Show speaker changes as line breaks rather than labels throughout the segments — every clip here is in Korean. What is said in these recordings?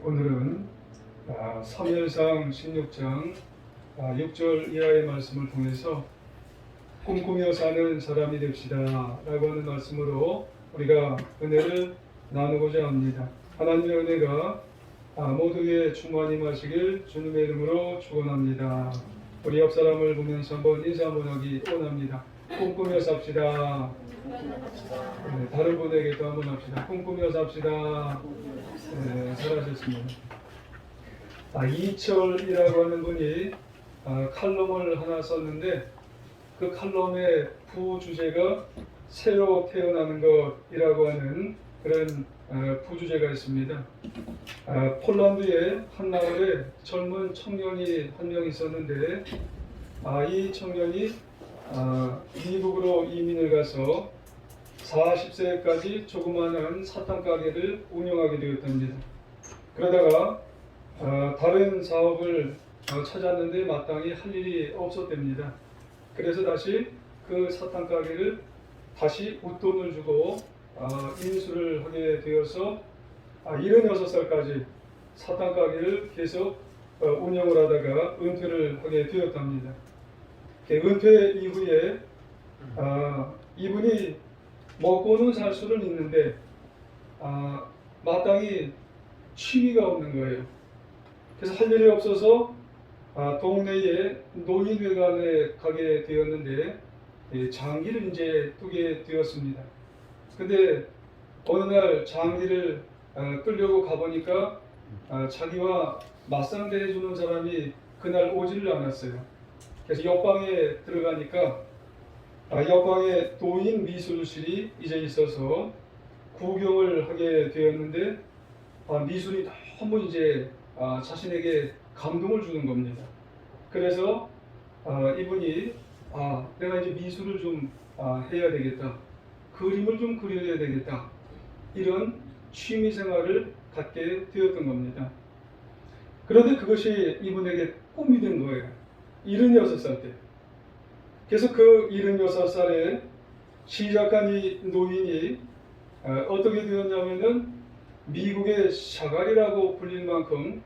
오늘은 사무엘상 16장 6절 이하의 말씀을 통해서 꿈꾸며 사는 사람이 됩시다 라고 하는 말씀으로 우리가 은혜를 나누고자 합니다. 하나님의 은혜가 모두에게 충만히 마시길 주님의 이름으로 축원합니다. 우리 옆 사람을 보면서 한번 인사 한번 하기 원합니다. 꿈꾸며 삽시다. 네, 다른 분에게도 한번 합시다. 꿈꾸며 삽시다. 네, 잘하셨습니다. 이철이라고 하는 분이 칼럼을 하나 썼는데 그 칼럼의 부주제가 새로 태어나는 것이라고 하는 그런 부주제가 있습니다. 폴란드의 한 마을에 젊은 청년이 한 명 있었는데 이 청년이 미국으로 이민을 가서 40세까지 조그마한 사탕 가게를 운영하게 되었답니다. 그러다가 다른 사업을 찾았는데 마땅히 할 일이 없었답니다. 그래서 다시 그 사탕 가게를 다시 웃돈을 주고 인수를 하게 되어서 76살까지 사탕 가게를 계속 운영을 하다가 은퇴를 하게 되었답니다. 은퇴 이후에 이분이 먹고는 살 수는 있는데 마땅히 취미가 없는 거예요. 그래서 할 일이 없어서 동네에 노인회관에 가게 되었는데 장기를 이제 뜨게 되었습니다. 근데 어느 날 장기를 뜨려고 가보니까 자기와 맞상대 해주는 사람이 그날 오지를 않았어요. 그래서 옆방에 들어가니까 옆방에 도인 미술실이 이제 있어서 구경을 하게 되었는데 미술이 너무 이제 자신에게 감동을 주는 겁니다. 그래서 이분이 내가 이제 미술을 좀 해야 되겠다. 그림을 좀 그려야 되겠다. 이런 취미 생활을 갖게 되었던 겁니다. 그런데 그것이 이분에게 꿈이 된 거예요. 76살 때. 그래서 그 76살에 시작한 이 노인이 어떻게 되었냐면은 미국의 샤갈이라고 불릴 만큼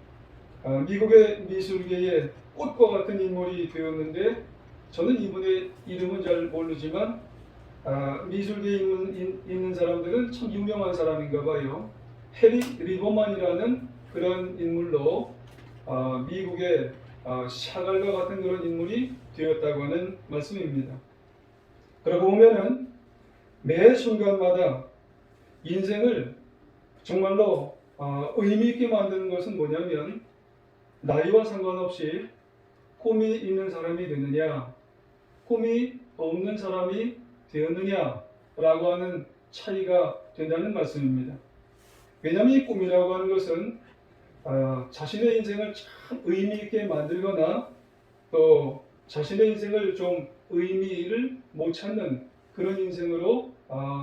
미국의 미술계의 꽃과 같은 인물이 되었는데 저는 이분의 이름은 잘 모르지만 미술계에 있는 사람들은 참 유명한 사람인가 봐요. 해리 리버만이라는 그런 인물로 미국의 샤갈과 같은 그런 인물이 되었다고 하는 말씀입니다. 그러고 보면은 매 순간마다 인생을 정말로 의미 있게 만드는 것은 뭐냐면 나이와 상관없이 꿈이 있는 사람이 되느냐 꿈이 없는 사람이 되었느냐라고 하는 차이가 된다는 말씀입니다. 왜냐하면 이 꿈이라고 하는 것은 자신의 인생을 참 의미 있게 만들거나 또 자신의 인생을 좀 의미를 못 찾는 그런 인생으로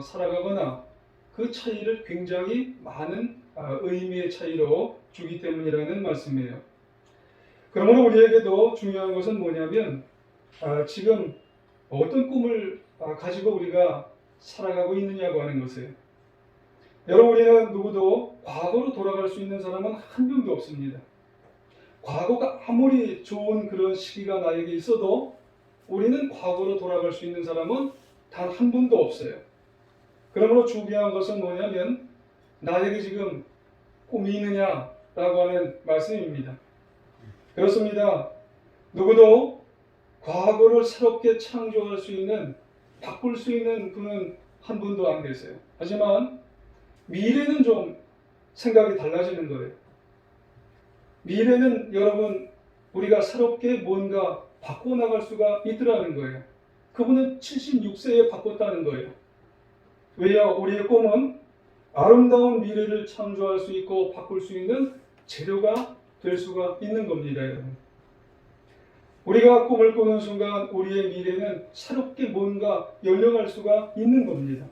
살아가거나 그 차이를 굉장히 많은 의미의 차이로 주기 때문이라는 말씀이에요. 그러므로 우리에게도 중요한 것은 뭐냐면 지금 어떤 꿈을 가지고 우리가 살아가고 있느냐고 하는 것이에요. 여러분, 우리는 누구도 과거로 돌아갈 수 있는 사람은 한 명도 없습니다. 과거가 아무리 좋은 그런 시기가 나에게 있어도 우리는 과거로 돌아갈 수 있는 사람은 단 한 분도 없어요. 그러므로 중요한 것은 뭐냐면 나에게 지금 꿈이 있느냐라고 하는 말씀입니다. 그렇습니다. 누구도 과거를 새롭게 창조할 수 있는, 바꿀 수 있는 분은 한 분도 안 계세요. 하지만 미래는 좀 생각이 달라지는 거예요. 미래는 여러분 우리가 새롭게 뭔가 바꿔나갈 수가 있더라는 거예요. 그분은 76세에 바꿨다는 거예요. 왜요? 우리의 꿈은 아름다운 미래를 창조할 수 있고 바꿀 수 있는 재료가 될 수가 있는 겁니다, 여러분. 우리가 꿈을 꾸는 순간 우리의 미래는 새롭게 뭔가 열려갈 수가 있는 겁니다.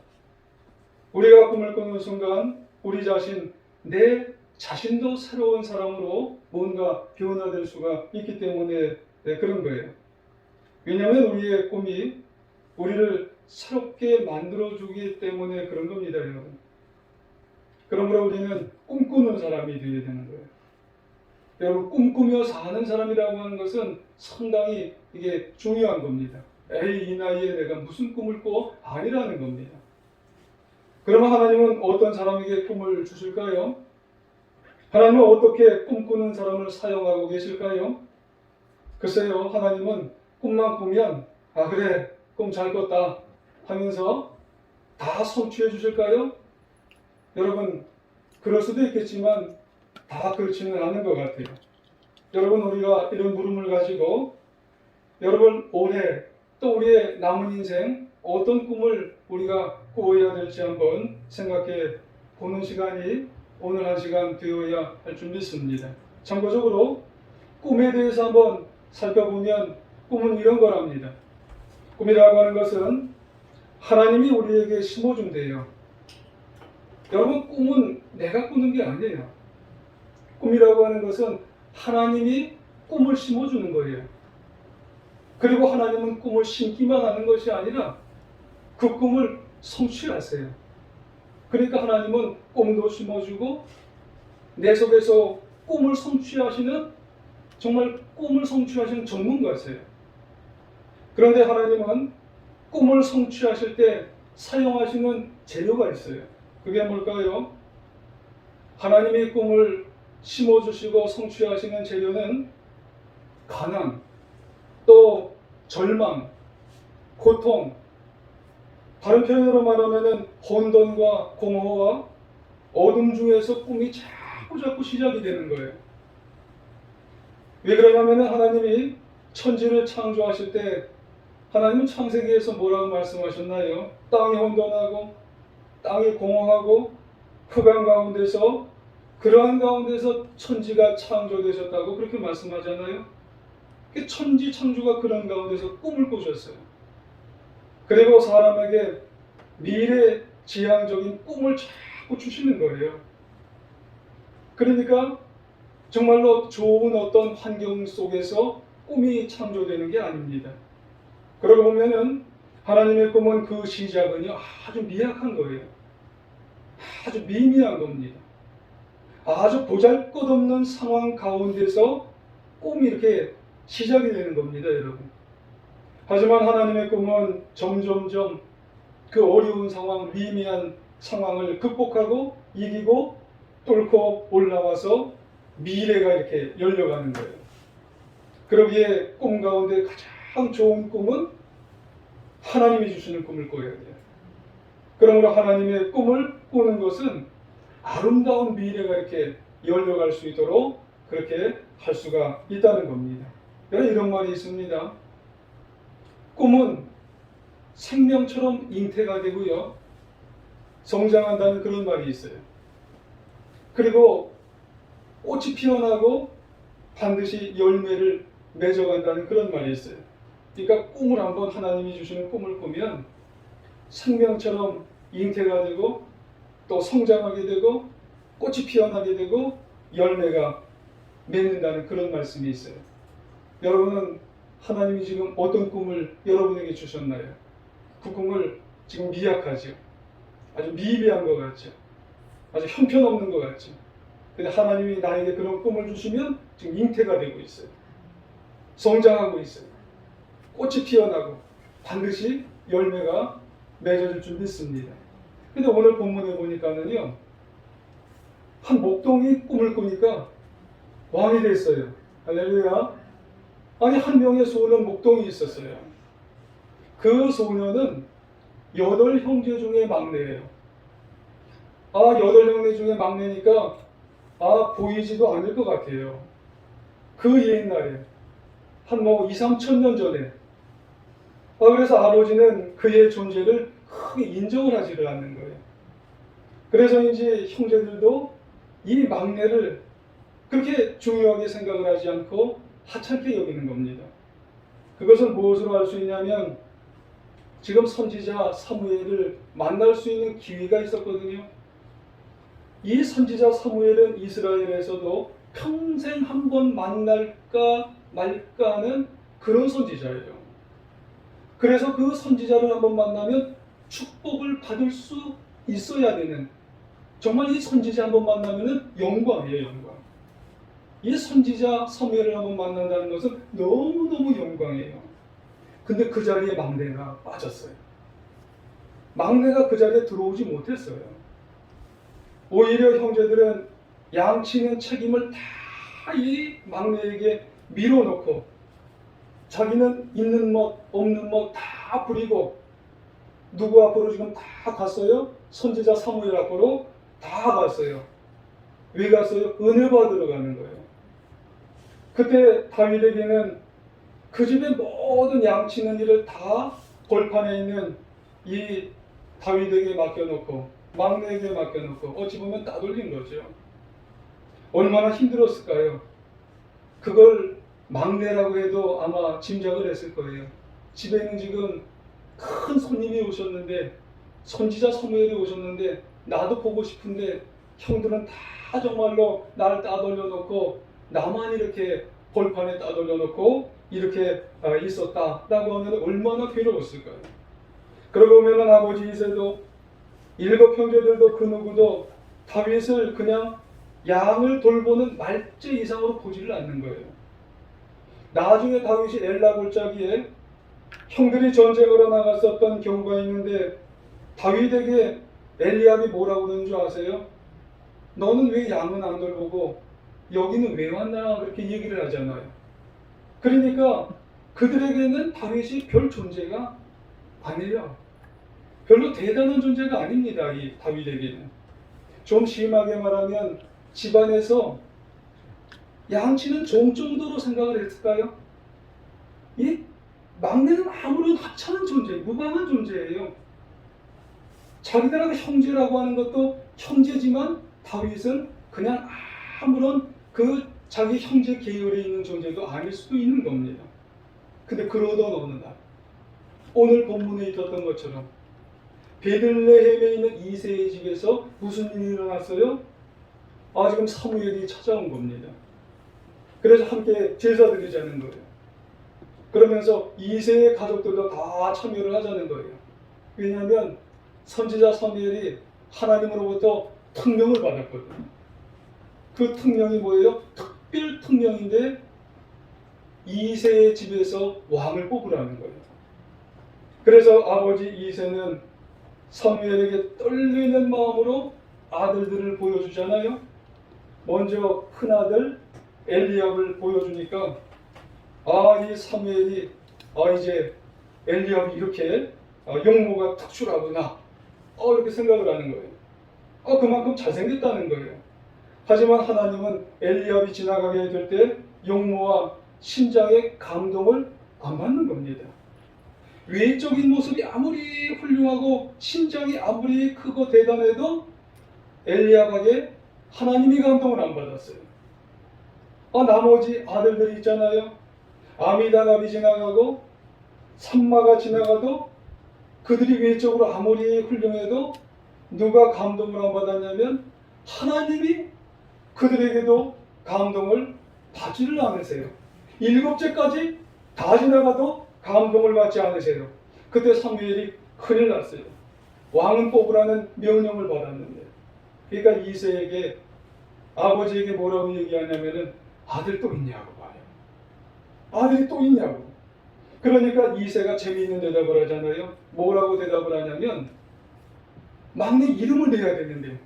우리가 꿈을 꾸는 순간 우리 자신, 내 자신도 새로운 사람으로 뭔가 변화될 수가 있기 때문에 그런 거예요. 왜냐하면 우리의 꿈이 우리를 새롭게 만들어주기 때문에 그런 겁니다, 여러분. 그러므로 우리는 꿈꾸는 사람이 되어야 되는 거예요. 여러분, 꿈꾸며 사는 사람이라고 하는 것은 상당히 이게 중요한 겁니다. 에이, 이 나이에 내가 무슨 꿈을 꿔? 아니라는 겁니다. 그러면 하나님은 어떤 사람에게 꿈을 주실까요? 하나님은 어떻게 꿈꾸는 사람을 사용하고 계실까요? 글쎄요, 하나님은 꿈만 꾸면 아 그래, 꿈 잘 꿨다 하면서 다 성취해 주실까요? 여러분, 그럴 수도 있겠지만 다 그렇지는 않은 것 같아요. 여러분, 우리가 이런 물음을 가지고 여러분 올해 또 우리의 남은 인생 어떤 꿈을 우리가 꾸어야 될지 한번 생각해 보는 시간이 오늘 한 시간 되어야 할 줄 믿습니다. 참고적으로 꿈에 대해서 한번 살펴보면 꿈은 이런 거랍니다. 꿈이라고 하는 것은 하나님이 우리에게 심어준대요. 여러분, 꿈은 내가 꾸는 게 아니에요. 꿈이라고 하는 것은 하나님이 꿈을 심어주는 거예요. 그리고 하나님은 꿈을 심기만 하는 것이 아니라 그 꿈을 성취하세요. 그러니까 하나님은 꿈도 심어주고 내 속에서 꿈을 성취하시는, 정말 꿈을 성취하시는 전문가세요. 그런데 하나님은 꿈을 성취하실 때 사용하시는 재료가 있어요. 그게 뭘까요? 하나님이 꿈을 심어주시고 성취하시는 재료는 가난, 또 절망, 고통, 다른 표현으로 말하면 혼돈과 공허와 어둠 중에서 꿈이 자꾸 시작이 되는 거예요. 왜 그러냐면 하나님이 천지를 창조하실 때 하나님은 창세기에서 뭐라고 말씀하셨나요? 땅이 혼돈하고 땅이 공허하고 흑암 가운데서, 그러한 가운데서 천지가 창조되셨다고 그렇게 말씀하잖아요. 천지 창조가 그런 가운데서 꿈을 꾸셨어요. 그리고 사람에게 미래 지향적인 꿈을 자꾸 주시는 거예요. 그러니까 정말로 좋은 어떤 환경 속에서 꿈이 창조되는 게 아닙니다. 그러고 보면은 하나님의 꿈은 그 시작은요, 아주 미약한 거예요. 아주 미미한 겁니다. 아주 보잘것없는 상황 가운데서 꿈이 이렇게 시작이 되는 겁니다, 여러분. 하지만 하나님의 꿈은 점점점 그 어려운 상황, 미미한 상황을 극복하고 이기고 뚫고 올라와서 미래가 이렇게 열려가는 거예요. 그러기에 꿈 가운데 가장 좋은 꿈은 하나님이 주시는 꿈을 꿔야 돼요. 그러므로 하나님의 꿈을 꾸는 것은 아름다운 미래가 이렇게 열려갈 수 있도록 그렇게 할 수가 있다는 겁니다. 이런 말이 있습니다. 꿈은 생명처럼 잉태가 되고요, 성장한다는 그런 말이 있어요. 그리고 꽃이 피어나고 반드시 열매를 맺어간다는 그런 말이 있어요. 그러니까 꿈을 한번 하나님이 주시는 꿈을 꾸면 생명처럼 잉태가 되고 또 성장하게 되고 꽃이 피어나게 되고 열매가 맺는다는 그런 말씀이 있어요. 여러분은 하나님이 지금 어떤 꿈을 여러분에게 주셨나요? 그 꿈을 지금 미약하죠. 아주 미비한 것 같죠. 아주 형편없는 것 같죠. 근데 하나님이 나에게 그런 꿈을 주시면 지금 잉태가 되고 있어요. 성장하고 있어요. 꽃이 피어나고 반드시 열매가 맺어질 줄 믿습니다. 근데 오늘 본문에 보니까는요, 한 목동이 꿈을 꾸니까 왕이 됐어요. 할렐루야. 아니, 한 명의 소년 목동이 있었어요. 그 소년은 8형제 중에 막내예요. 8형제 중에 막내니까 보이지도 않을 것 같아요. 그 옛날에 한 2, 3천 년 전에 그래서 아버지는 그의 존재를 크게 인정을 하지를 않는 거예요. 그래서인지 형제들도 이 막내를 그렇게 중요하게 생각을 하지 않고 하찮게 여기는 겁니다. 그것은 무엇으로 알 수 있냐면 지금 선지자 사무엘을 만날 수 있는 기회가 있었거든요. 이 선지자 사무엘은 이스라엘에서도 평생 한 번 만날까 말까 하는 그런 선지자예요. 그래서 그 선지자를 한번 만나면 축복을 받을 수 있어야 되는 정말 이 선지자 한번 만나면은 영광이에요, 영광. 이 선지자 사무엘을 한번 만난다는 것은 너무너무 영광이에요. 근데 그 자리에 막내가 빠졌어요. 막내가 그 자리에 들어오지 못했어요. 오히려 형제들은 양치는 책임을 다 이 막내에게 밀어놓고 자기는 있는 멋 없는 멋 다 부리고 누구 앞으로 지금 다 갔어요? 선지자 사무엘 앞으로 다 갔어요. 왜 갔어요? 은혜 받으러 가는 거예요. 그때 다윗에게는 그 집의 모든 양치는 일을 다 벌판에 있는 이 다윗에게 맡겨놓고 막내에게 맡겨놓고 어찌 보면 따돌린 거죠. 얼마나 힘들었을까요? 그걸 막내라고 해도 아마 짐작을 했을 거예요. 집에는 지금 큰 손님이 오셨는데 선지자 사무엘이 오셨는데 나도 보고 싶은데 형들은 다 정말로 나를 따돌려 놓고 나만 이렇게 벌판에 따돌려 놓고 이렇게 있었다라고 하면 얼마나 괴로웠을까요? 그러고 보면 아버지 이새도 일곱 형제들도 그 누구도 다윗을 그냥 양을 돌보는 말제 이상으로 보지를 않는 거예요. 나중에 다윗이 엘라 골짜기에 형들이 전쟁으로 나갔었던 경우가 있는데 다윗에게 엘리압이 뭐라고 그러는 줄 아세요? 너는 왜 양은 안 돌보고 여기는 왜 왔나 그렇게 얘기를 하잖아요. 그러니까 그들에게는 다윗이 별 존재가 아니에요. 별로 대단한 존재가 아닙니다. 이 다윗에게는. 좀 심하게 말하면 집안에서 양치는 종 정도로 생각을 했을까요? 이 막내는 아무런 하찮은 존재, 무방한 존재예요. 자기들하고 형제라고 하는 것도 형제지만 다윗은 그냥 아무런 그 자기 형제 계열에 있는 존재도 아닐 수도 있는 겁니다. 근데 그러던 어느 날 오늘 본문에 있었던 것처럼 베들레헴에 있는 이새의 집에서 무슨 일이 일어났어요? 지금 사무엘이 찾아온 겁니다. 그래서 함께 제사 드리자는 거예요. 그러면서 이새의 가족들도 다 참여를 하자는 거예요. 왜냐하면 선지자 사무엘이 하나님으로부터 특명을 받았거든요. 그 특명이 뭐예요? 특별 특명인데 이새의 집에서 왕을 뽑으라는 거예요. 그래서 아버지 이새는 사무엘에게 떨리는 마음으로 아들들을 보여주잖아요. 먼저 큰아들 엘리압을 보여주니까 이 사무엘이 이제 엘리압이 이렇게 용모가 특출하구나 이렇게 생각을 하는 거예요. 그만큼 잘생겼다는 거예요. 하지만 하나님은 엘리압이 지나가게 될 때 용모와 심장의 감동을 안 받는 겁니다. 외적인 모습이 아무리 훌륭하고 심장이 아무리 크고 대단해도 엘리압에게 하나님이 감동을 안 받았어요. 나머지 아들들이 있잖아요. 아미다답이 지나가고 삼마가 지나가도 그들이 외적으로 아무리 훌륭해도 누가 감동을 안 받았냐면 하나님이 그들에게도 감동을 받지를 않으세요. 일곱째까지 다 지나가도 감동을 받지 않으세요. 그때 사무엘이 큰일 났어요. 왕은 뽑으라는 명령을 받았는데 그러니까 이새에게 아버지에게 뭐라고 얘기하냐면은 아들 또 있냐고 봐요. 아들이 또 있냐고. 그러니까 이새가 재미있는 대답을 하잖아요. 뭐라고 대답을 하냐면 막내 이름을 내야 되는데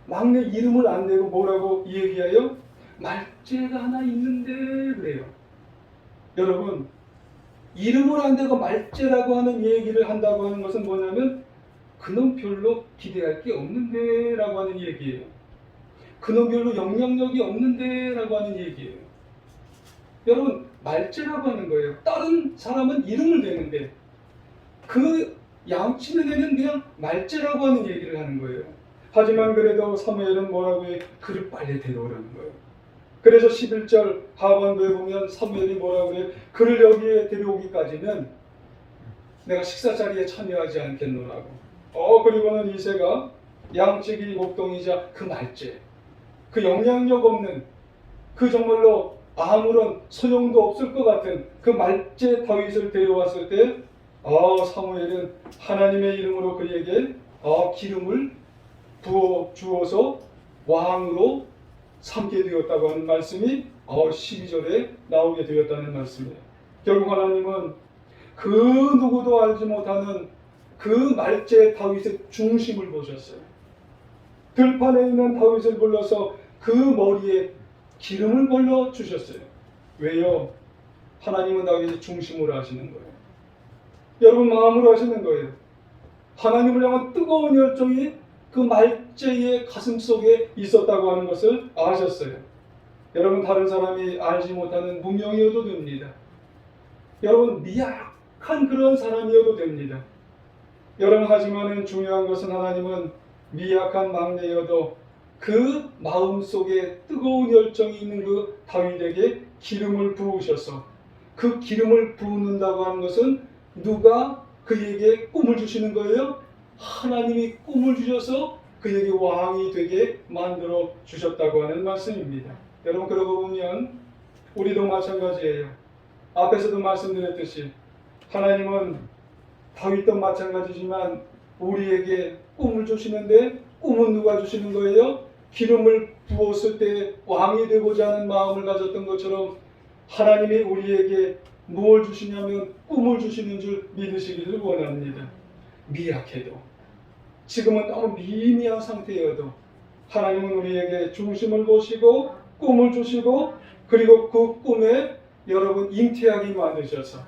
막내 이름을 안 내고 뭐라고 얘기해요? 말제가 하나 있는데 그래요. 여러분 이름을 안 대고 말제라고 하는 얘기를 한다고 하는 것은 뭐냐면 그놈 별로 기대할 게 없는데 라고 하는 얘기예요. 그놈 별로 영향력이 없는데 라고 하는 얘기예요. 여러분 말제라고 하는 거예요. 다른 사람은 이름을 대는데 그 양치는 애는 그냥 말제라고 하는 얘기를 하는 거예요. 하지만 그래도 사무엘은 뭐라고 해? 그를 빨리 데려오라는 거예요. 그래서 11절 하반부에 보면 사무엘이 뭐라고 그래요? 그를 여기에 데려오기까지는 내가 식사 자리에 참여하지 않겠노라고. 그리고는 이새가 양치기 목동이자 그 말제, 그 영향력 없는, 그 정말로 아무런 소용도 없을 것 같은 그 말제 다윗을 데려왔을 때 사무엘은 하나님의 이름으로 그에게 기름을 부어 주어서 왕으로 삼게 되었다고 하는 말씀이 12절에 나오게 되었다는 말씀이에요. 결국 하나님은 그 누구도 알지 못하는 그 말제 다윗의 중심을 보셨어요. 들판에 있는 다윗을 불러서 그 머리에 기름을 벌려 주셨어요. 왜요? 하나님은 다윗의 중심으로 하시는 거예요. 여러분 마음으로 하시는 거예요. 하나님을 향한 뜨거운 열정이 그 말제의 가슴 속에 있었다고 하는 것을 아셨어요. 여러분 다른 사람이 알지 못하는 무명이어도 됩니다. 여러분 미약한 그런 사람이어도 됩니다. 여러분 하지만은 중요한 것은 하나님은 미약한 막내여도 그 마음속에 뜨거운 열정이 있는 그 다윗에게 기름을 부으셔서 그 기름을 부는다고 하는 것은 누가 그에게 꿈을 주시는 거예요? 하나님이 꿈을 주셔서 그에게 왕이 되게 만들어 주셨다고 하는 말씀입니다. 여러분 그러고 보면 우리도 마찬가지예요. 앞에서도 말씀드렸듯이 하나님은 다윗도 마찬가지지만 우리에게 꿈을 주시는데 꿈은 누가 주시는 거예요? 기름을 부었을 때 왕이 되고자 하는 마음을 가졌던 것처럼 하나님이 우리에게 무엇을 주시냐면 꿈을 주시는 줄 믿으시기를 원합니다. 미약해도 지금은 너무 미미한 상태여도 하나님은 우리에게 중심을 보시고 꿈을 주시고 그리고 그 꿈에 여러분 잉태하게 만드셔서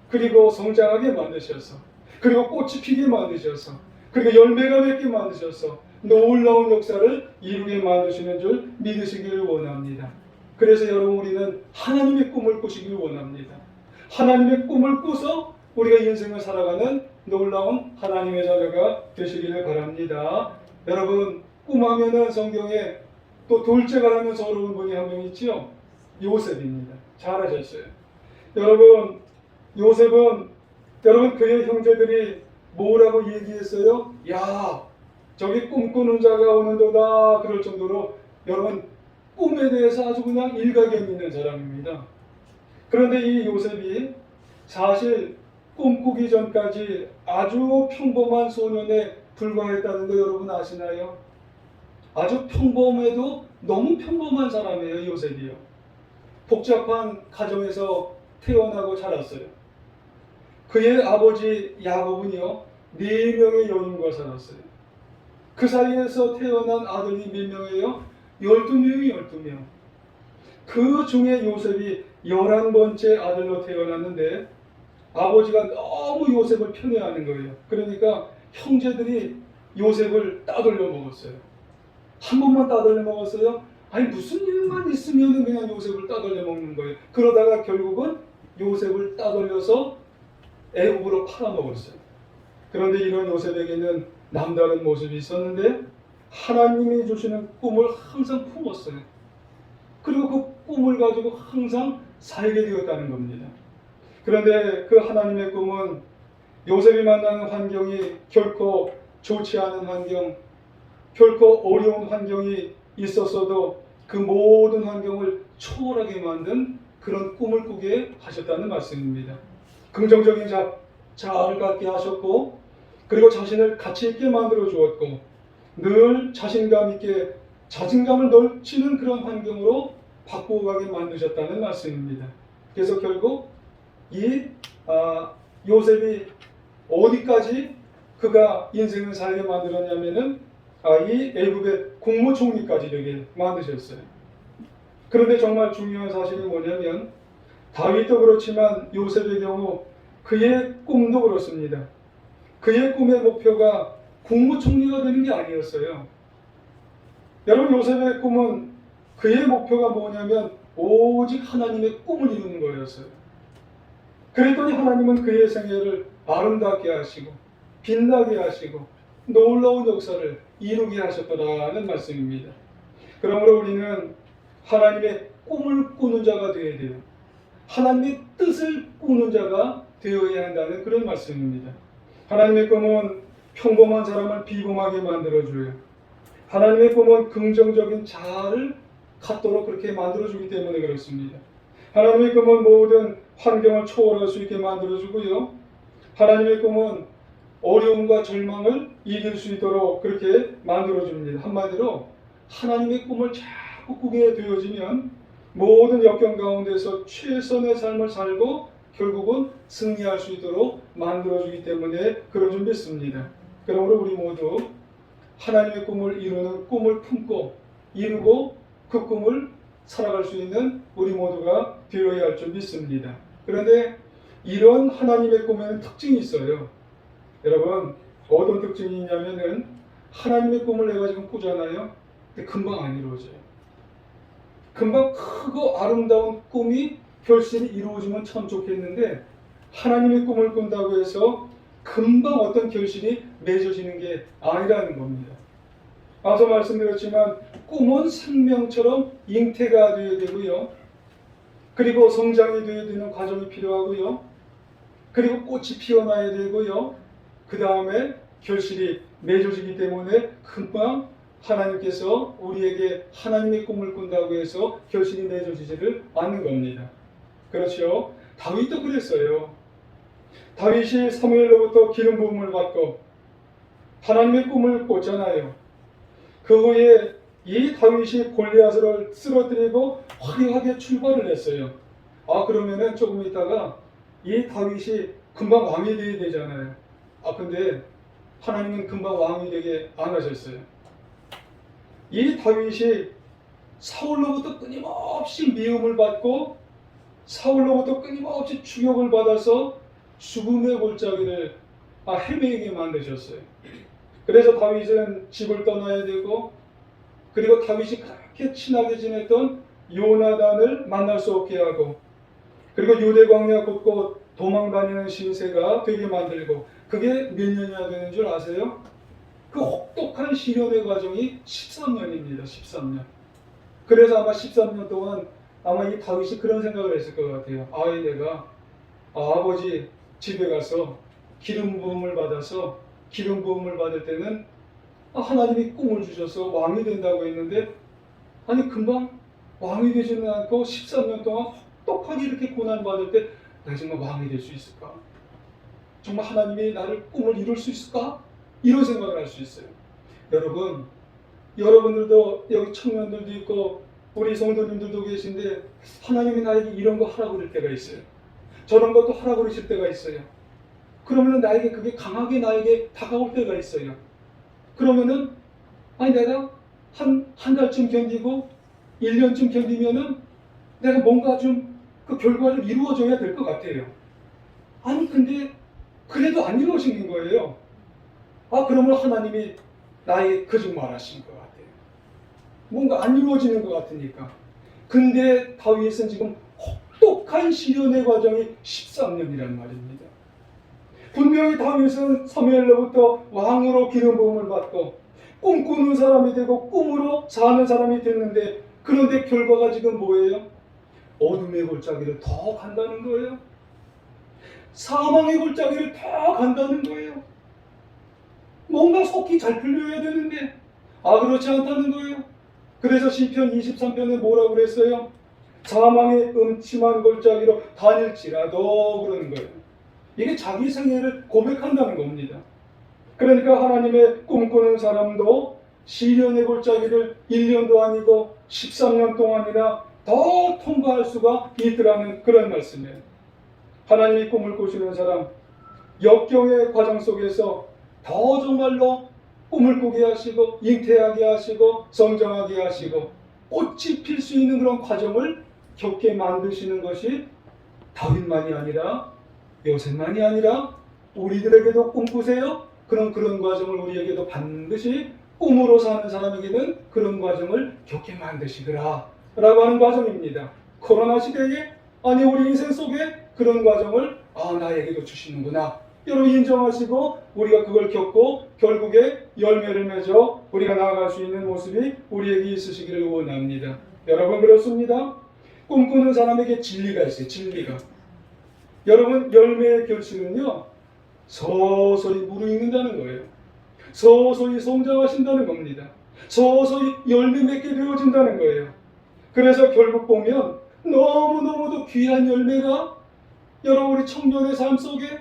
그리고 성장하게 만드셔서 그리고 꽃이 피게 만드셔서 그리고 열매가 맺게 만드셔서 놀라운 역사를 이루게 만드시는 줄 믿으시기를 원합니다. 그래서 여러분 우리는 하나님의 꿈을 꾸시기를 원합니다. 하나님의 꿈을 꾸서 우리가 인생을 살아가는 놀라운 하나님의 자녀가 되시기를 바랍니다. 여러분 꿈하면은 성경에 또 둘째가 라는 서러운 분이 한 명 있지요. 요셉입니다. 잘하셨어요. 여러분 요셉은 여러분 그의 형제들이 뭐라고 얘기했어요? 야 저기 꿈꾸는 자가 오는도다 그럴 정도로 여러분 꿈에 대해서 아주 그냥 일가견 있는 사람입니다. 그런데 이 요셉이 사실 꿈꾸기 전까지 아주 평범한 소년에 불과했다는 거 여러분 아시나요? 아주 평범해도 너무 평범한 사람이에요. 요셉이요. 복잡한 가정에서 태어나고 자랐어요. 그의 아버지 야곱은요 4명의 여인과 살았어요. 그 사이에서 태어난 아들이 몇 명이에요? 12명이 12명. 그 중에 요셉이 11번째 아들로 태어났는데 아버지가 너무 요셉을 편애하는 거예요. 그러니까 형제들이 요셉을 따돌려 먹었어요. 한 번만 따돌려 먹었어요? 아니 무슨 일만 있으면 그냥 요셉을 따돌려 먹는 거예요. 그러다가 결국은 요셉을 따돌려서 애굽으로 팔아먹었어요. 그런데 이런 요셉에게는 남다른 모습이 있었는데 하나님이 주시는 꿈을 항상 품었어요. 그리고 그 꿈을 가지고 항상 살게 되었다는 겁니다. 그런데 그 하나님의 꿈은 요셉이 만나는 환경이 결코 좋지 않은 환경, 결코 어려운 환경이 있었어도 그 모든 환경을 초월하게 만든 그런 꿈을 꾸게 하셨다는 말씀입니다. 긍정적인 자아를 갖게 하셨고 그리고 자신을 가치 있게 만들어 주었고 늘 자신감 있게 자신감을 넘치는 그런 환경으로 바꾸어가게 만드셨다는 말씀입니다. 그래서 결국 이 요셉이 어디까지 그가 인생을 살게 만들었냐면은 이 애굽의 국무총리까지 되게 만드셨어요. 그런데 정말 중요한 사실이 뭐냐면 다윗도 그렇지만 요셉의 경우 그의 꿈도 그렇습니다. 그의 꿈의 목표가 국무총리가 되는 게 아니었어요. 여러분 요셉의 꿈은 그의 목표가 뭐냐면 오직 하나님의 꿈을 이루는 거였어요. 그랬더니 하나님은 그의 생애를 아름답게 하시고 빛나게 하시고 놀라운 역사를 이루게 하셨더라는 말씀입니다. 그러므로 우리는 하나님의 꿈을 꾸는 자가 되어야 돼요. 하나님의 뜻을 꾸는 자가 되어야 한다는 그런 말씀입니다. 하나님의 꿈은 평범한 사람을 비범하게 만들어줘요. 하나님의 꿈은 긍정적인 자아를 갖도록 그렇게 만들어주기 때문에 그렇습니다. 하나님의 꿈은 모든 환경을 초월할 수 있게 만들어주고요. 하나님의 꿈은 어려움과 절망을 이길 수 있도록 그렇게 만들어줍니다. 한마디로 하나님의 꿈을 자꾸 꾸게 되어지면 모든 역경 가운데서 최선의 삶을 살고 결국은 승리할 수 있도록 만들어주기 때문에 그런 줄 믿습니다. 그러므로 우리 모두 하나님의 꿈을 이루는 꿈을 품고 이루고 그 꿈을 살아갈 수 있는 우리 모두가 되어야 할 줄 믿습니다. 그런데 이런 하나님의 꿈에는 특징이 있어요. 여러분, 어떤 특징이 있냐면은 하나님의 꿈을 내가 지금 꾸잖아요. 근데 금방 안 이루어져요. 금방 크고 아름다운 꿈이 결실이 이루어지면 참 좋겠는데 하나님의 꿈을 꾼다고 해서 금방 어떤 결실이 맺어지는 게 아니라는 겁니다. 앞서 말씀드렸지만 꿈은 생명처럼 잉태가 되어야 되고요. 그리고 성장이 되어야 되는 과정이 필요하고요. 그리고 꽃이 피어나야 되고요. 그 다음에 결실이 맺어지기 때문에 금방 하나님께서 우리에게 하나님의 꿈을 꾼다고 해서 결실이 맺어지지를 않는 겁니다. 그렇죠? 다윗도 그랬어요. 다윗이 사무엘로부터 기름 부음을 받고 하나님의 꿈을 꿨잖아요. 그 후에 이 다윗이 골리앗을 쓰러뜨리고 화려하게 출발을 했어요. 그러면은 조금 있다가 이 다윗이 금방 왕이 되어야 되잖아요. 근데 하나님은 금방 왕이 되게 안 하셨어요. 이 다윗이 사울로부터 끊임없이 미움을 받고 사울로부터 끊임없이 추격을 받아서 죽음의 골짜기를 헤매게 만드셨어요. 그래서 다윗은 집을 떠나야 되고 그리고 다윗이 그렇게 친하게 지냈던 요나단을 만날 수 없게 하고 그리고 유대 광야 곳곳 도망다니는 신세가 되게 만들고 그게 몇 년이나 되는 줄 아세요? 그 혹독한 시련의 과정이 13년입니다. 13년. 그래서 아마 13년 동안 아마 이 다윗이 그런 생각을 했을 것 같아요. 내가 아버지 집에 가서 기름 부음을 받아서 기름 부음을 받을 때는 하나님이 꿈을 주셔서 왕이 된다고 했는데 금방 왕이 되지는 않고 13년 동안 혹독하게 이렇게 고난받을 때 내가 정말 왕이 될 수 있을까? 정말 하나님이 나를 꿈을 이룰 수 있을까? 이런 생각을 할 수 있어요. 여러분들도 여기 청년들도 있고 우리 성도님들도 계신데 하나님이 나에게 이런 거 하라고 그럴 때가 있어요. 저런 것도 하라고 그러실 때가 있어요. 그러면 나에게 그게 강하게 나에게 다가올 때가 있어요. 그러면은 내가 한 달쯤 견디고 1년쯤 견디면은 내가 뭔가 좀 그 결과를 이루어져야 될 것 같아요. 근데 그래도 안 이루어지는 거예요. 그러면 하나님이 나에게 거짓말하신 것 같아요. 뭔가 안 이루어지는 것 같으니까. 근데 다윗은 지금 혹독한 시련의 과정이 13년이란 말입니다. 분명히 다윗은 사무엘로부터 왕으로 기름 부음을 받고 꿈꾸는 사람이 되고 꿈으로 사는 사람이 됐는데 그런데 결과가 지금 뭐예요? 어둠의 골짜기를 더 간다는 거예요. 사망의 골짜기를 더 간다는 거예요. 뭔가 속이 잘 풀려야 되는데 그렇지 않다는 거예요. 그래서 시편 23편에 뭐라고 그랬어요? 사망의 음침한 골짜기로 다닐지라도 그러는 거예요. 이게 자기 생애를 고백한다는 겁니다. 그러니까 하나님의 꿈꾸는 사람도 시련의 골짜기를 1년도 아니고 13년 동안이나 더 통과할 수가 있더라는 그런 말씀이에요. 하나님의 꿈을 꾸시는 사람, 역경의 과정 속에서 더 정말로 꿈을 꾸게 하시고 잉태하게 하시고 성장하게 하시고 꽃이 필 수 있는 그런 과정을 겪게 만드시는 것이 다윗만이 아니라 요셉만이 아니라 우리들에게도 꿈꾸세요? 그런 과정을 우리에게도 반드시 꿈으로 사는 사람에게는 그런 과정을 겪게 만드시더라 라고 하는 과정입니다. 코로나 시대에 우리 인생 속에 그런 과정을 나에게도 주시는구나. 여러분 인정하시고 우리가 그걸 겪고 결국에 열매를 맺어 우리가 나아갈 수 있는 모습이 우리에게 있으시기를 원합니다. 여러분 그렇습니다. 꿈꾸는 사람에게 진리가 있어요. 진리가. 여러분 열매의 결실은요 서서히 무르익는다는 거예요. 서서히 성장하신다는 겁니다. 서서히 열매 맺게 되어진다는 거예요. 그래서 결국 보면 너무너무도 귀한 열매가 여러분 우리 청년의 삶 속에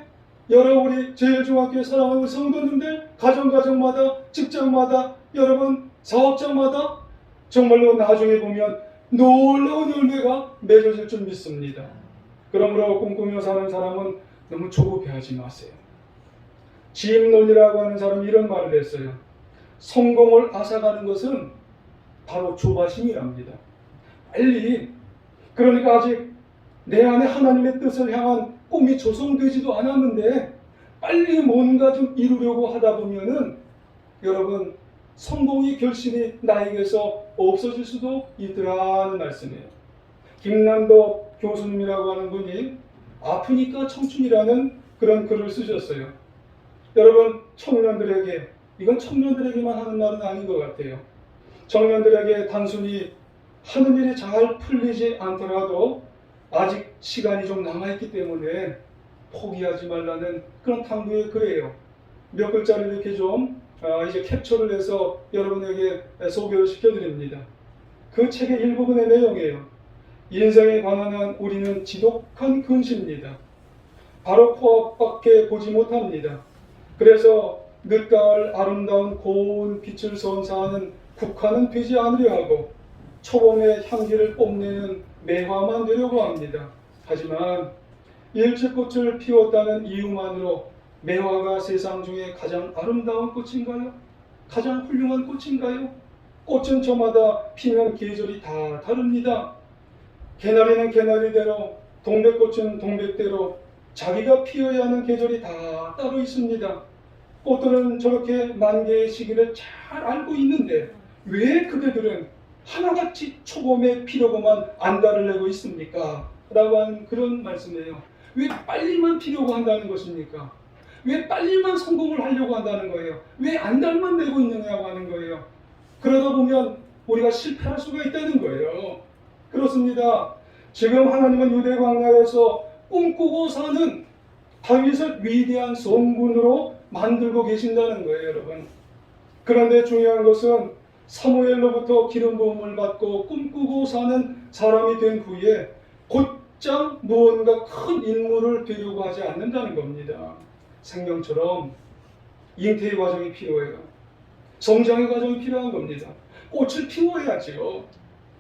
여러 우리 제일중학교에 사랑하는 성도님들 가정마다 직장마다 여러분 사업장마다 정말로 나중에 보면 놀라운 열매가 맺어질 줄 믿습니다. 그러므로 꿈꾸며 사는 사람은 너무 조급해하지 마세요. 지임 논리라고 하는 사람이 이런 말을 했어요. 성공을 앗아가는 것은 바로 조바심이랍니다. 빨리, 그러니까 아직 내 안에 하나님의 뜻을 향한 꿈이 조성되지도 않았는데 빨리 뭔가 좀 이루려고 하다 보면은 여러분 성공의 결실이 나에게서 없어질 수도 있더라는 말씀이에요. 김남도 교수님이라고 하는 분이 아프니까 청춘이라는 그런 글을 쓰셨어요. 여러분 청년들에게, 이건 청년들에게만 하는 말은 아닌 것 같아요. 청년들에게 단순히 하는 일이 잘 풀리지 않더라도 아직 시간이 좀 남아있기 때문에 포기하지 말라는 그런 당부의 글이에요. 몇 글자를 이렇게 좀 이제 캡처를 해서 여러분에게 소개를 시켜드립니다. 그 책의 일부분의 내용이에요. 인생에 관한 한 우리는 지독한 근시입니다. 바로 코앞밖에 보지 못합니다. 그래서 늦가을 아름다운 고운 빛을 선사하는 국화는 되지 않으려 하고 초봄의 향기를 뽐내는 매화만 되려고 합니다. 하지만 일찍꽃을 피웠다는 이유만으로 매화가 세상 중에 가장 아름다운 꽃인가요? 가장 훌륭한 꽃인가요? 꽃은 저마다 피는 계절이 다 다릅니다. 개나리는 개나리대로, 동백꽃은 동백대로 자기가 피어야 하는 계절이 다 따로 있습니다. 꽃들은 저렇게 만개의 시기를 잘 알고 있는데 왜 그대들은 하나같이 초봄에 피려고만 안달을 내고 있습니까? 라고 하는 그런 말씀이에요. 왜 빨리만 피려고 한다는 것입니까? 왜 빨리만 성공을 하려고 한다는 거예요? 왜 안달만 내고 있느냐고 하는 거예요. 그러다 보면 우리가 실패할 수가 있다는 거예요. 그렇습니다. 지금 하나님은 유대 광야에서 꿈꾸고 사는 다윗을 위대한 성군으로 만들고 계신다는 거예요, 여러분. 그런데 중요한 것은 사무엘로부터 기름 부음을 받고 꿈꾸고 사는 사람이 된 후에 곧장 무언가 큰 인물을 되려고 하지 않는다는 겁니다. 생명처럼 잉태의 과정이 필요해요. 성장의 과정이 필요한 겁니다. 꽃을 피워야지요.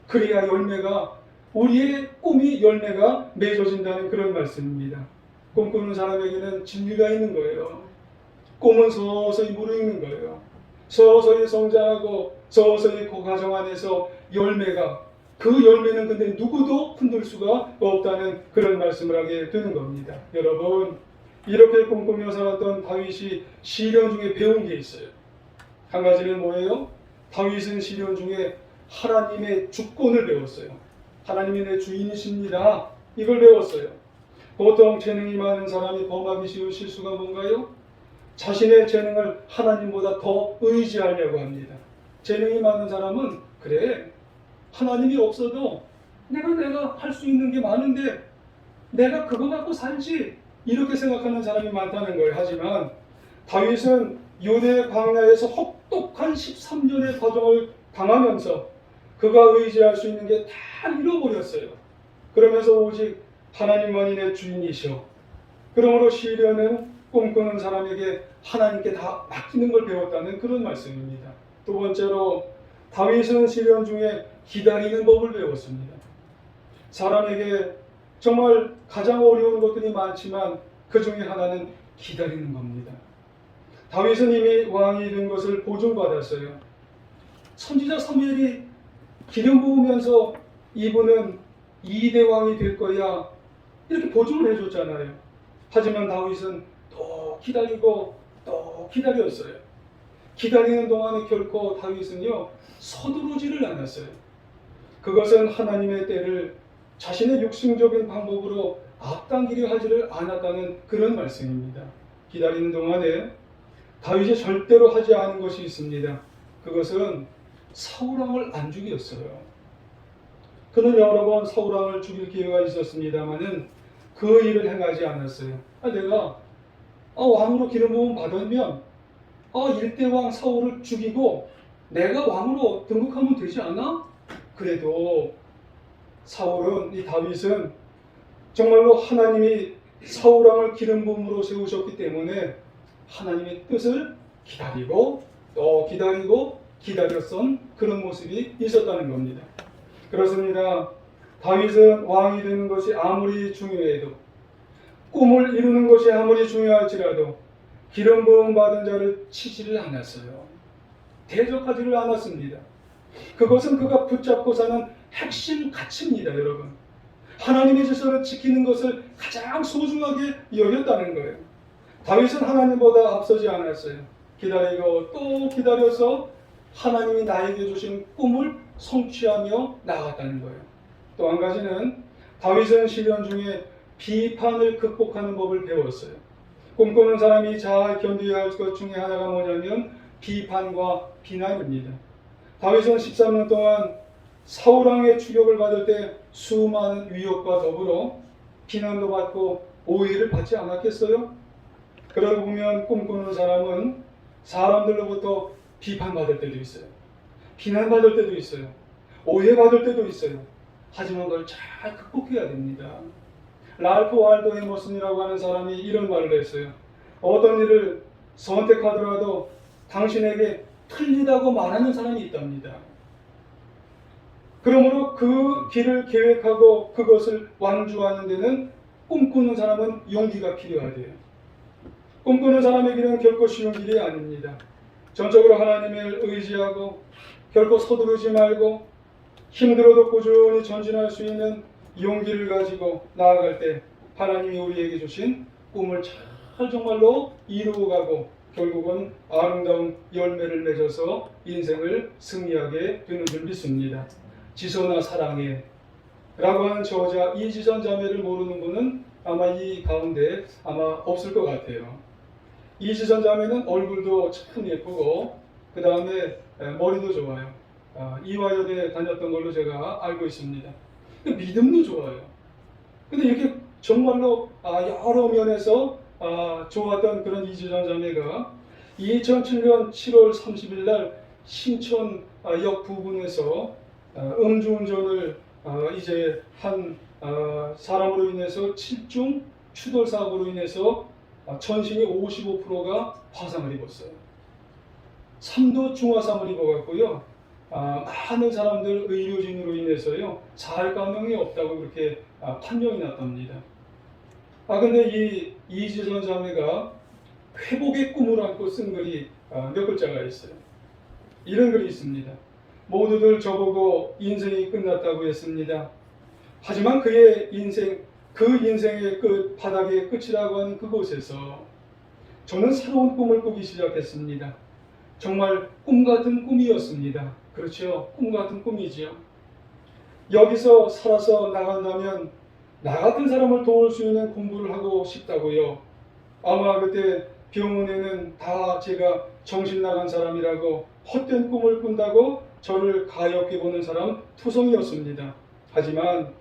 그래야 열매가, 우리의 꿈이 열매가 맺어진다는 그런 말씀입니다. 꿈꾸는 사람에게는 진리가 있는 거예요. 꿈은 서서히 무르익는 거예요. 서서히 성장하고 서서히 그 과정 안에서 열매가, 그 열매는 근데 누구도 흔들 수가 없다는 그런 말씀을 하게 되는 겁니다. 여러분, 이렇게 꿈꾸며 살았던 다윗이 시련 중에 배운 게 있어요. 한 가지는 뭐예요? 다윗은 시련 중에 하나님의 주권을 배웠어요. 하나님이 내 주인이십니다. 이걸 배웠어요. 보통 재능이 많은 사람이 범하기 쉬운 실수가 뭔가요? 자신의 재능을 하나님보다 더 의지하려고 합니다. 재능이 많은 사람은 그래, 하나님이 없어도 내가 할 수 있는 게 많은데 내가 그거 갖고 살지, 이렇게 생각하는 사람이 많다는 거예요. 하지만 다윗은 유대 광야에서 혹독한 13년의 과정을 당하면서 그가 의지할 수 있는 게 다 잃어버렸어요. 그러면서 오직 하나님만이 내 주인이시오. 그러므로 시련은 꿈꾸는 사람에게 하나님께 다 맡기는 걸 배웠다는 그런 말씀입니다. 두 번째로 다윗은 시련 중에 기다리는 법을 배웠습니다. 사람에게 정말 가장 어려운 것들이 많지만 그 중에 하나는 기다리는 겁니다. 다윗은 이미 왕이 된 것을 보증받았어요. 선지자 사무엘이 기름 부으면서 이분은 2대 왕이 될 거야, 이렇게 보증을 해줬잖아요. 하지만 다윗은 또 기다리고 또 기다렸어요. 기다리는 동안에 결코 다윗은요 서두르지를 않았어요. 그것은 하나님의 때를 자신의 육신적인 방법으로 앞당기려 하지를 않았다는 그런 말씀입니다. 기다리는 동안에 다윗이 절대로 하지 않은 것이 있습니다. 그것은 사울왕을 안 죽였어요. 그는 여러 번 사울왕을 죽일 기회가 있었습니다마는 그 일을 행하지 않았어요. 내가 왕으로 기름 부음 받으면 1대 왕 사울을 죽이고 내가 왕으로 등극하면 되지 않아? 그래도 사울은, 이 다윗은 정말로 하나님이 사울왕을 기름 부음으로 세우셨기 때문에 하나님의 뜻을 기다리고 또 기다리고 기다렸던 그런 모습이 있었다는 겁니다. 그렇습니다. 다윗은 왕이 되는 것이 아무리 중요해도, 꿈을 이루는 것이 아무리 중요할지라도 기름 부음 받은 자를 치지를 않았어요. 대적하지를 않았습니다. 그것은 그가 붙잡고 사는 핵심 가치입니다, 여러분. 하나님의 질서를 지키는 것을 가장 소중하게 여겼다는 거예요. 다윗은 하나님보다 앞서지 않았어요. 기다리고 또 기다려서 하나님이 나에게 주신 꿈을 성취하며 나아갔다는 거예요. 또 한 가지는 다윗은 시련 중에 비판을 극복하는 법을 배웠어요. 꿈꾸는 사람이 잘 견뎌야 할 것 중에 하나가 뭐냐면 비판과 비난입니다. 다윗은 13년 동안 사울왕의 추격을 받을 때 수많은 위협과 더불어 비난도 받고 오해를 받지 않았겠어요? 그러고 보면 꿈꾸는 사람은 사람들로부터 비판받을 때도 있어요. 비난받을 때도 있어요. 오해받을 때도 있어요. 하지만 그걸 잘 극복해야 됩니다. 랄프 waldo 에머슨이라고 하는 사람이 이런 말을 했어요. 어떤 일을 선택하더라도 당신에게 틀리다고 말하는 사람이 있답니다. 그러므로 그 길을 계획하고 그것을 완주하는 데는 꿈꾸는 사람은 용기가 필요하대요. 꿈꾸는 사람의 길은 결코 쉬운 길이 아닙니다. 전적으로 하나님을 의지하고 결코 서두르지 말고 힘들어도 꾸준히 전진할 수 있는 용기를 가지고 나아갈 때 하나님이 우리에게 주신 꿈을 잘 정말로 이루어가고 결국은 아름다운 열매를 맺어서 인생을 승리하게 되는 줄 믿습니다. 지선아 사랑해 라고 하는 저자 이지선 자매를 모르는 분은 아마 이 가운데 아마 없을 것 같아요. 이지선 자매는 얼굴도 참 예쁘고 그 다음에 머리도 좋아요. 이화여대 다녔던 걸로 제가 알고 있습니다. 믿음도 좋아요. 근데 이렇게 정말로 여러 면에서 좋았던 그런 이지선 자매가 2007년 7월 30일 날 신천역 부근에서 음주운전을 이제 한 사람으로 인해서 7중 추돌 사고로 인해서 전신이 55%가 화상을 입었어요. 3도 중화상을 입어갖고요. 많은 사람들 의료진으로 인해서요. 살 가능이 없다고 그렇게 판정이 났답니다. 근데 이 이지선 자매가 회복의 꿈을 안고 쓴 글이 몇 글자가 있어요. 이런 글이 있습니다. 모두들 저보고 인생이 끝났다고 했습니다. 하지만 그의 인생, 그 인생의 끝, 바닥의 끝이라고 하는 그곳에서 저는 새로운 꿈을 꾸기 시작했습니다. 정말 꿈 같은 꿈이었습니다. 그렇죠? 꿈 같은 꿈이지요. 여기서 살아서 나간다면 나 같은 사람을 도울 수 있는 공부를 하고 싶다고요. 아마 그때 병원에는 다 제가 정신 나간 사람이라고 헛된 꿈을 꾼다고 저를 가엾게 보는 사람 투성이었습니다. 하지만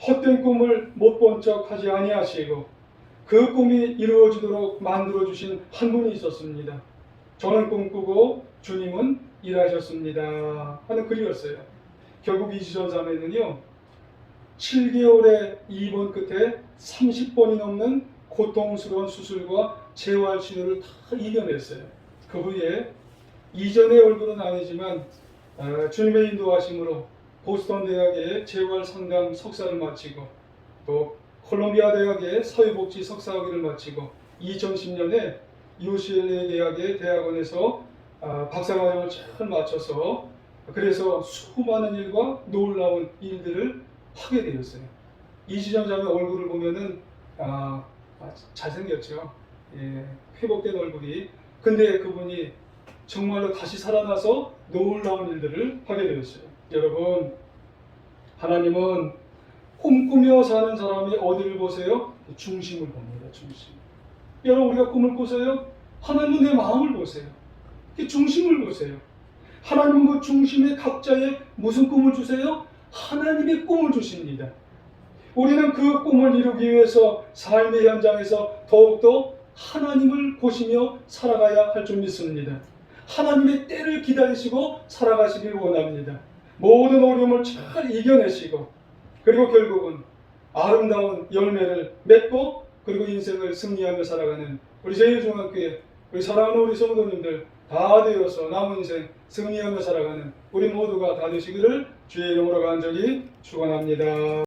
헛된 꿈을 못 본 척 하지 아니하시고 그 꿈이 이루어지도록 만들어주신 한 분이 있었습니다. 저는 꿈꾸고 주님은 일하셨습니다 하는 글이었어요. 결국 이지선 자매는요 7개월의 입원 끝에 30번이 넘는 고통스러운 수술과 재활 치료를 다 이겨냈어요. 그 후에 이전의 얼굴은 아니지만 주님의 인도하심으로 보스턴 대학의 재활 상담 석사를 마치고 또 콜롬비아 대학의 사회복지 석사학위를 마치고 2010년에 UCLA 대학의 대학원에서 박사과정을 잘 마쳐서 그래서 수많은 일과 놀라운 일들을 하게 되었어요. 이지선 자매 얼굴을 보면은 잘생겼죠. 예, 회복된 얼굴이. 근데 그분이 정말로 다시 살아나서 놀라운 일들을 하게 되었어요. 여러분, 하나님은 꿈꾸며 사는 사람이 어디를 보세요? 중심을 봅니다. 중심. 여러분, 우리가 꿈을 꾸세요? 하나님은 내 마음을 보세요. 중심을 보세요. 하나님은 그 중심에 각자의 무슨 꿈을 주세요? 하나님의 꿈을 주십니다. 우리는 그 꿈을 이루기 위해서 삶의 현장에서 더욱더 하나님을 보시며 살아가야 할 줄 믿습니다. 하나님의 때를 기다리시고 살아가시길 원합니다. 모든 어려움을 잘 이겨내시고 그리고 결국은 아름다운 열매를 맺고 그리고 인생을 승리하며 살아가는 우리 제일중앙교회 우리 사랑하는 우리 성도님들 다 되어서 남은 인생 승리하며 살아가는 우리 모두가 다 되시기를 주의 이름으로 간절히 축원합니다.